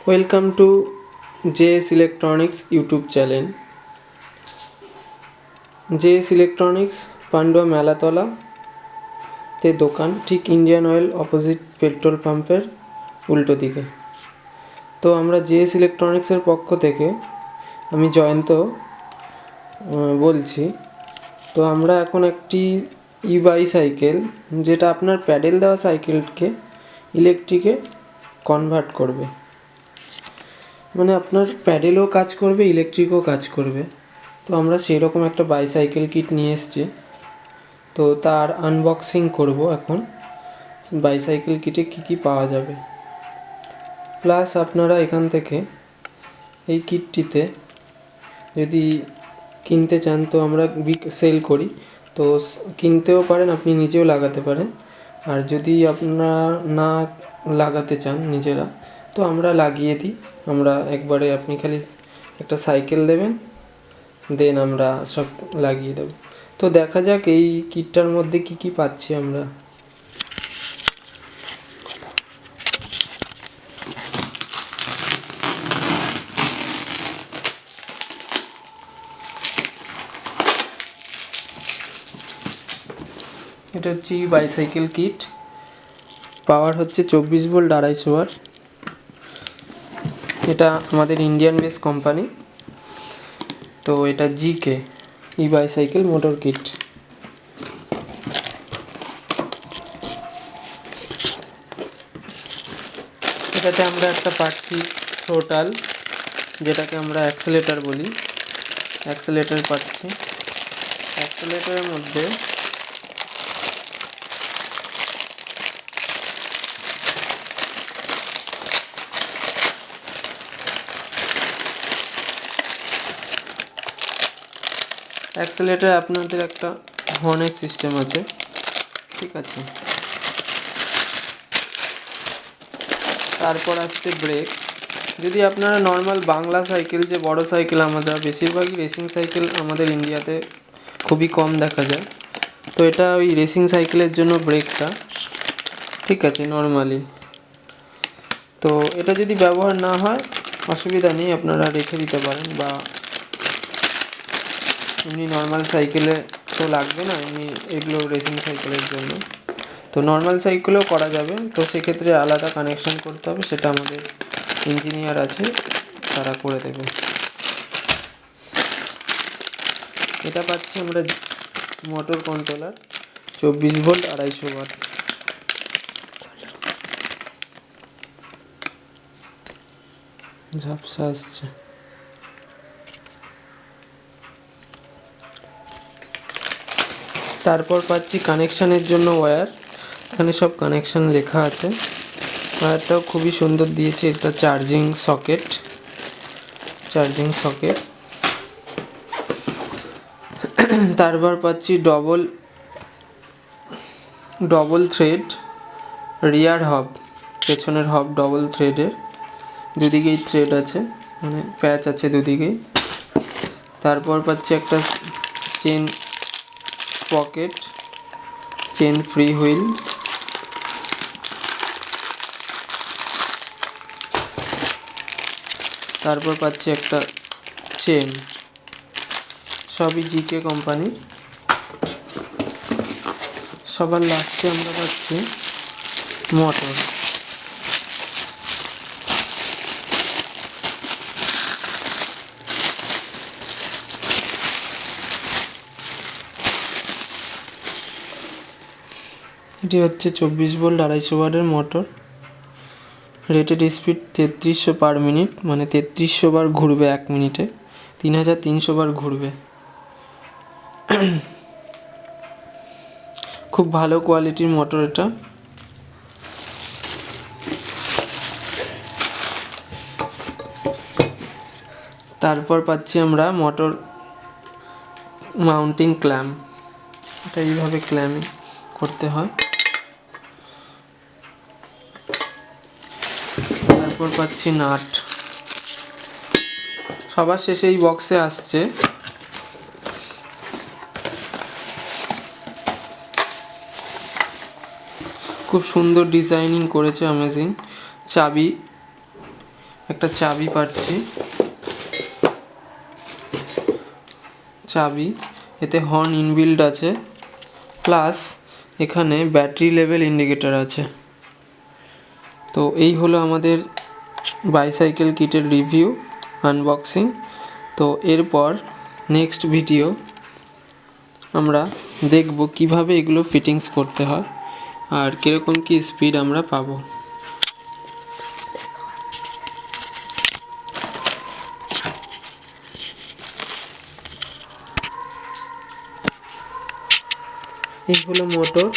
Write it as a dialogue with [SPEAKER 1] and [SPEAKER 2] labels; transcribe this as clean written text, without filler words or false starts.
[SPEAKER 1] Welcome to JS electronics YouTube channel. JS electronics Pandua Melatala তে দোকান, ঠিক ইন্ডিয়ান অয়েল অপোজিট পেট্রোল পাম্পের উল্টো দিকে। তো আমরা জেএস ইলেকট্রনিক্সের পক্ষ থেকে আমি জয়ন্ত বলছি। তো আমরা এখন একটি বাইসাইকেল, যেটা আপনার প্যাডেল দেওয়া সাইকেলকে ইলেকট্রিকে কনভার্ট করবে, মানে আপনার প্যাডেলও কাজ করবে, ইলেকট্রিকও কাজ করবে। তো আমরা সেরকম একটা বাইসাইকেল কিট নিয়ে এসেছি, তো তার আনবক্সিং করব এখন। বাইসাইকেল কিটে কী কী পাওয়া যাবে, প্লাস আপনারা এখান থেকে এই কিটটিতে যদি কিনতে চান তো আমরা সেল করি, তো কিনতেও পারেন, আপনি নিজেও লাগাতে পারেন। আর যদি আপনারা না লাগাতে চান নিজেরা, তো আমরা লাগিয়ে দিই। আমরা একবারে, আপনি খালি একটা সাইকেল দেবেন, দেন আমরা সব লাগিয়ে দেব। তো দেখা যাক এই কিটটার মধ্যে কি কি পাচ্ছি আমরা। এটা হচ্ছে বাইসাইকেল কিট, পাওয়ার হচ্ছে 24 ভোল্ট 250 ওয়াট। এটা আমাদের ইন্ডিয়ান বেস কোম্পানি। তো এটা জিকে বাইসাইকেল মোটর কিট। এটাতে আমরা একটা পাচ্ছি থ্রোটাল, যেটাকে আমরা অ্যাক্সেলেটার বলি, অ্যাক্সেলেটার পাচ্ছি। অ্যাক্সেলেটারের মধ্যে আপনাদের একটা হর্নের সিস্টেম আছে, ঠিক আছে। তারপর আসছে ব্রেক। যদি আপনারা নর্মাল বাংলা সাইকেল, যে বড় সাইকেল, আমাদের বেশিরভাগই রেসিং সাইকেল আমাদের ইন্ডিয়াতে খুবই কম দেখা যায়, তো এটা ওই রেসিং সাইকেলের জন্য ব্রেকটা, ঠিক আছে, নর্মালি। তো এটা যদি ব্যবহার না হয় অসুবিধা নেই, আপনারা রেখে দিতে পারেন, বা এমনি নর্মাল সাইকেলে তো লাগবে না, এমনি এগুলো রেসিং সাইকেলের জন্য। তো নর্মাল সাইকেলেও করা যাবে, তো সেক্ষেত্রে আলাদা কানেকশান করতে হবে, সেটা আমাদের ইঞ্জিনিয়ার আছে, তারা করে দেবে। এটা পাচ্ছি আমরা মোটর কন্ট্রোলার, 24 ভোল্ট 250 ওয়াট। ঝাপসা আসছে। তারপর পাচ্ছি কানেকশানের জন্য ওয়্যার, এখানে সব কানেকশান লেখা আছে। ওয়্যারটাও খুবই সুন্দর দিয়েছে, এটা চার্জিং সকেট। তারপর পাচ্ছি ডবল থ্রেড রিয়ার হব, পেছনের হব ডবল থ্রেডের, দুদিকেই থ্রেড আছে, মানে প্যাচ আছে দুদিকেই। তারপর পাচ্ছি একটা chain pocket, chain free wheel. তারপর পাচ্ছি একটা চেন, সবই জিকে কোম্পানি। সবার লাস্টে আমরা পাচ্ছি মোটর। এটি হচ্ছে 24 ভোল্ট 250 ওয়াটের motor, rated speed 3300 per minute, মানে 3300 বার ঘুরবে 1 মিনিটে, 3300 বার ঘুরবে। খুব ভালো কোয়ালিটির মোটর এটা। তারপর পাচ্ছি আমরা মোটর মাউন্টিং ক্ল্যাম্প, এটা এইভাবে ক্ল্যাম্প করতে হয়। তারপর পাচ্ছি নাট। সবার শেষে এই বক্সে আসছে খুব সুন্দর ডিজাইনিং করেছে, অ্যামেজিং চাবি, একটা চাবি পাচ্ছি, চাবি, এতে হর্ন ইনবিল্ড আছে, প্লাস এখানে ব্যাটারি লেভেল ইন্ডিকেটর আছে। তো এই হলো আমাদের বাইসাইকেল কিটের রিভিউ, আনবক্সিং। তো এরপর নেক্সট ভিডিও আমরা দেখব কিভাবে এগুলো ফিটিংস করতে হয় আর কীরকম কী স্পিড আমরা পাবো। এই হলো মোটর।